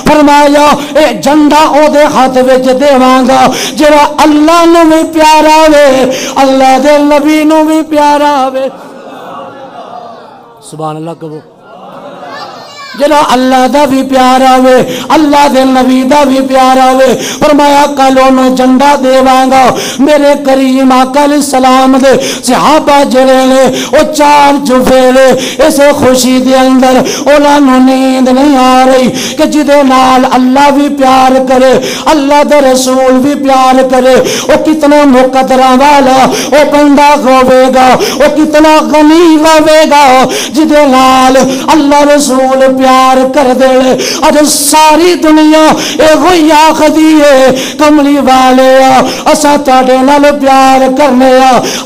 فرمایا اے جھنڈا او دے ہاتھ وچ دیواں گا جڑا اللہ نو بھی پیارا وے اللہ دے نبی نو بھی پیارا وے سبحان اللہ کہو جڑا اللہ دا بھی پیارا وے اللہ دے نبی دا بھی پیارا وے فرمایا کل انہوں جھنڈا دیواں گا میرے کریم آقا علیہ السلام دے صحابہ جڑے لے او چار چفیرے اسے خوشی دے اندر انہاں نوں نیند نہیں آ رہی کہ جدے نال اللہ بھی پیار کرے اللہ دے رسول بھی پیار کرے او کتنا مقدراں والا او بندہ ہوے گا او کتنا غنی ہوے گا جدے نال اللہ رسول پیار کر دے اج ساری دنیا ایہی آخدی ہے کملی والے اسا تواڈے نال پیار کرنے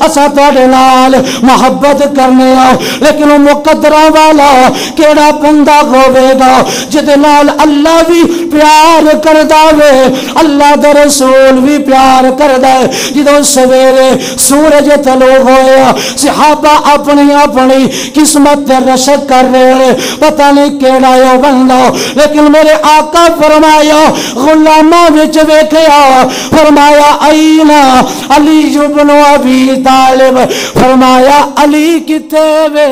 اسا تواڈے نال محبت کرنے لیکن وہ مقدراں والا کیڑا بندہ ہوے گا جدے نال اللہ بھی پیار کردا وے اللہ دے رسول بھی پیار کردا ہے جدوں سویرے سورج طلوع ہویا صحابہ اپنی اپنی قسمت تے رشک کر رہے پتہ نہیں کیڑا ہے بندہ لیکن میرے آقا فرمایا غلاماں وچ ویکھیا فرمایا اینا علی ابن ابی طالب فرمایا علی کتے وے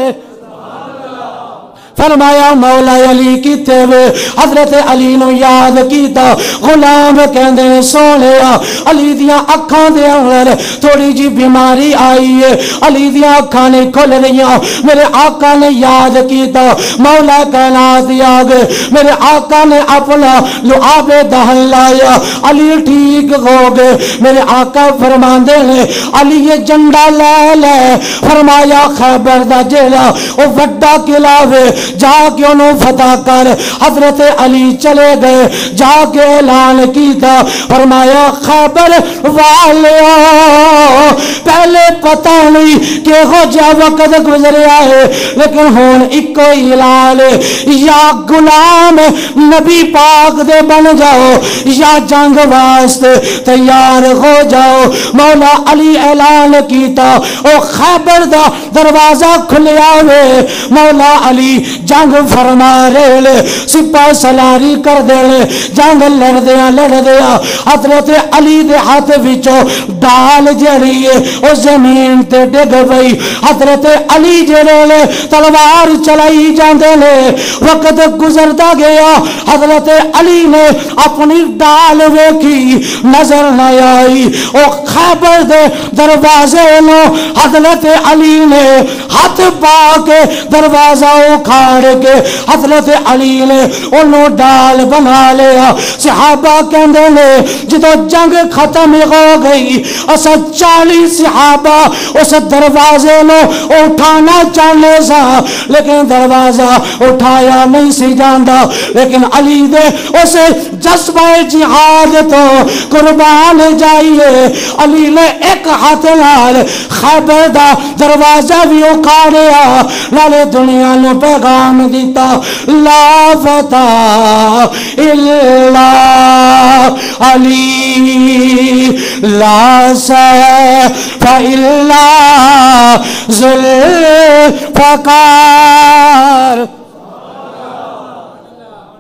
فرمایا مولا علی کیتے وے حضرت علی نو یاد کیتا غلام کہندے سونیا علی دیاں اکھاں دے اندر تھوڑی جی بیماری آئی ہے علی دیاں اکھاں نہیں کھل رہیاں میرے آقا نے یاد کیتا مولا کائنات آگے میرے آقا نے اپنا لعاب دہن لایا علی ٹھیک ہو گئے میرے آقا فرماندے نے علی یہ جھنڈا لے لے فرمایا خیبر دا جیڑا او وڈا قلعہ وے جا کے انہوں فتح کر حضرت علی چلے گئے جا کے اعلان کیتا فرمایا خیبر والیا پہلے پتہ نہیں کہ ہو جا وقت گزریا ہے لیکن ہون ایک کوئی اعلان یا غلام نبی پاک دے بن جاؤ یا جنگ واسطے تیار ہو جاؤ مولا علی اعلان کیتا او خیبر دا دروازہ کھلیا ہوئے مولا علی جنگ فرما رہے لے سپاہ سلاری کر دے لے جنگ لڑ دیا حضرت علی دے ہاتھ وچوں ڈال جڑی ہے او زمین تے ڈگ گئی حضرت علی جڑے لے تلوار چلائی جاندے لے وقت گزرتا گیا حضرت علی نے اپنی ڈال ویکھی نظر نہ آئی او خیبر دے دروازے نو حضرت علی نے ہاتھ پا کے دروازہ اکھاڑ کے حضرت علی نے انہوں ڈال بنا لیا صحابہ کہندے نے جدو جنگ ختم ہو گئی اسا 40 صحابہ اس دروازے نو اٹھانا چاہنے سا لیکن دروازہ اٹھایا نہیں سی جاندا لیکن علی دے اسے جذبہ جہاد تو قربان جائیے علی نے ایک ہاتھ نال خیبر دا دروازہ بھی اکھاڑیا نالے دنیا نو پیغام دیتا لا فتح الا علی لا سیف الا ذوالفقار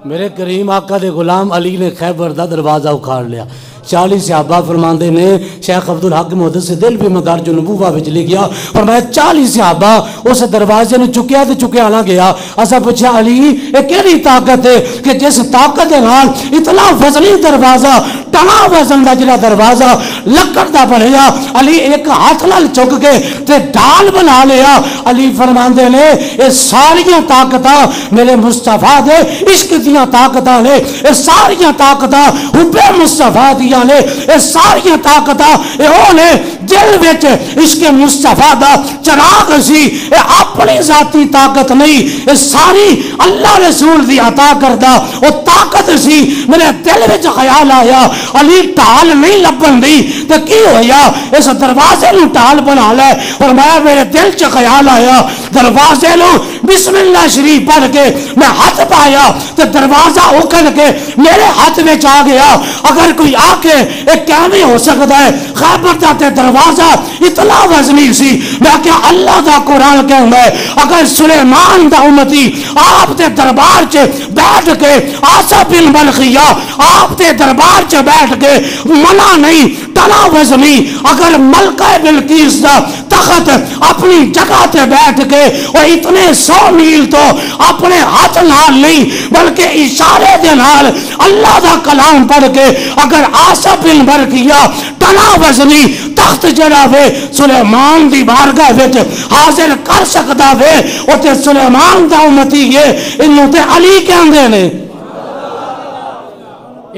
میرے کریم آقا دے غلام علی نے خیبر دا دروازہ اکھاڑ لیا 40 صحابہ فرماندے نے شیخ عبدالحق محدث دل بھی مدار جو نبوہ بچ لے گیا فرمایا 40 صحابہ اس دروازے نے چکیا تو چکیا نہ گیا اسا پوچھا علی یہ کیڑی طاقت ہے کہ جس طاقت دے نال اتنا وزنی دروازہ ٹنا وزن دا جڑا دروازہ لکڑ دا بنیا علی ایک ہاتھ نال چک کے تے ڈال بنا لیا علی فرماندے نے یہ ساریاں طاقتاں میرے مصطفیٰ دے عشق دیاں طاقتاں نے یہ ساریاں طاقتاں حب مصطفیٰ دی نے اے ساریاں طاقتاں اے اونے دل وچ عشق مصطفیٰ دا چراغ سی اے اپنی ذاتی طاقت نہیں اے ساری اللہ رسول دی عطا کردہ او طاقت سی میرے دل وچ خیال آیا علی ٹال نہیں لبن دی تے کی ہویا اس دروازے نو ٹال بنا لے فرمایا میرے دل چ خیال آیا دروازے نو بسم اللہ شریف پڑھ کے میں ہاتھ پایا تو دروازہ اکھڑ کے میرے ہاتھ میں آ گیا. اگر کوئی آ کے ایک کیویں ہو سکتا ہے خیبر دا تے دروازہ اتنا وزنی سی. میں کیا اللہ دا قرآن کہنا ہے اگر سلیمان دا امتی آپ تے دربار چ بیٹھ کے آسا بن بلخیہ آپ تے دربار چ بیٹھ کے منع نہیں تنا وزنی اگر ملکہ بلقیس دا تخت اپنی جگہ تے بیٹھ کے وہ اتنے 100 میل تو اپنے ہاتھ نال نہیں بلکہ اشارے دے نال اللہ دا کلام پڑھ کے اگر آسا بن بلخیہ تنا وزنی تخت جڑا وے سلیمان دی بارگاہ وچ حاضر کر سکدا وے او تے سلیمان دا امتی ہے. انہوں تے علی کہندے نے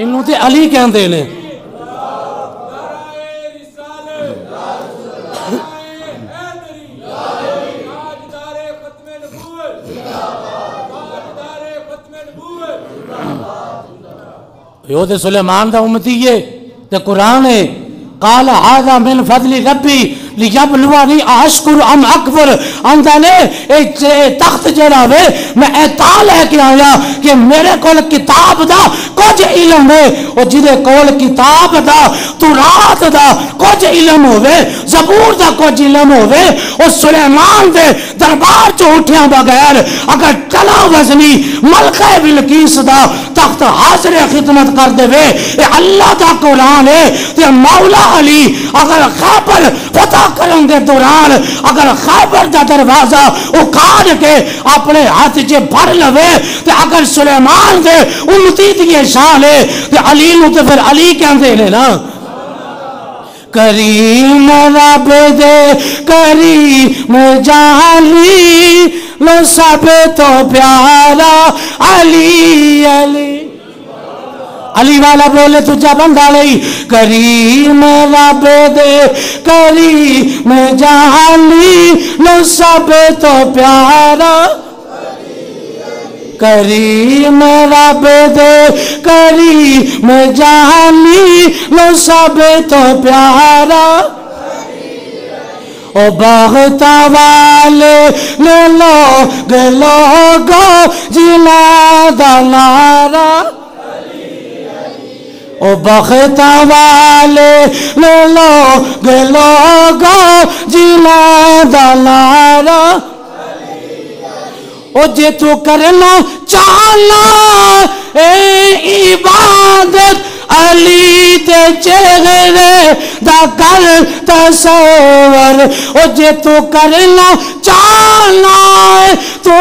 انہوں تے علی کہندے نے. یہ تے سلیمان دا امتی ہے تے قرآن ہے قال هذا من فضل ربی لیبلونی اشکر ام اکبر. آندا نے اے تخت جڑا وے میں اے تا لے کے آیا کہ میرے کول کتاب دا کچھ علم ہے او جدے کول کتاب دا تورات دا کچھ علم ہوے زبور دا کچھ علم ہوے او سلیمان دے دربار چ اٹھیا بغیر اگر چلا وزنی ملکہ بلقیس دا تخت حاضر خدمت کر دے وے اے اللہ دا قرآن ہے. تے مولا علی اگر خیبر فتح کرن دے دوران اگر خیبر دا دروازہ اکھاڑ کے اپنے ہاتھ چ بھر لوے تے اگر سلیمان دے امتی دی شان ہے تے علی نو تے پھر علی کہندے نے نا. کریم رب دے کریم جالی لو سب تو پیارا علی علی. علی والا بولے تجھا بندہ لئی کریم رب دے کریم جالی لو سب تو پیارا کریم رب دے کریم جالی لو سب تو پیارا. او بغتا والے لوگ لوگو جلا دلارا او بغتا والے لوگ لوگو جلا دلارا. او جے تو کرنا چاہنا اے عبادت علی تے چہرے دا کر تصور. او جے تو کرنا چاہنا ہے تو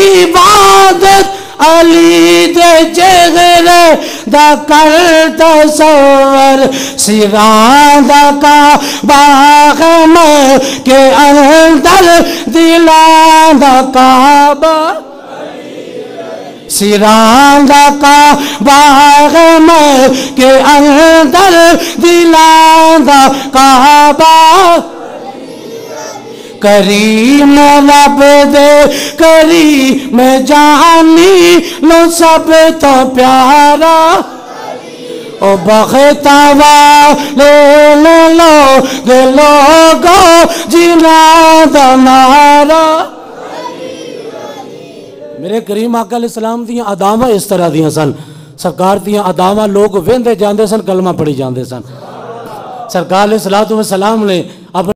عبادت علی دے چہرے دا کر تصور. سیران دا کا باغ میں کے اندر دلان دا کعبہ سیران دا کا باغ میں کے اندر دلان دا کعبہ. کریم رب دے کریم جانی لو سب تو پیارا او بغتا والے لوگ لوگو جنا دنارا. میرے کریم آقا علیہ السلام دیاں اداواں اس طرح دیاں سن. سرکار دیاں اداواں لوگ ویندے جاندے سن کلمہ پڑھی جاندے سن. سرکار علیہ السلام نے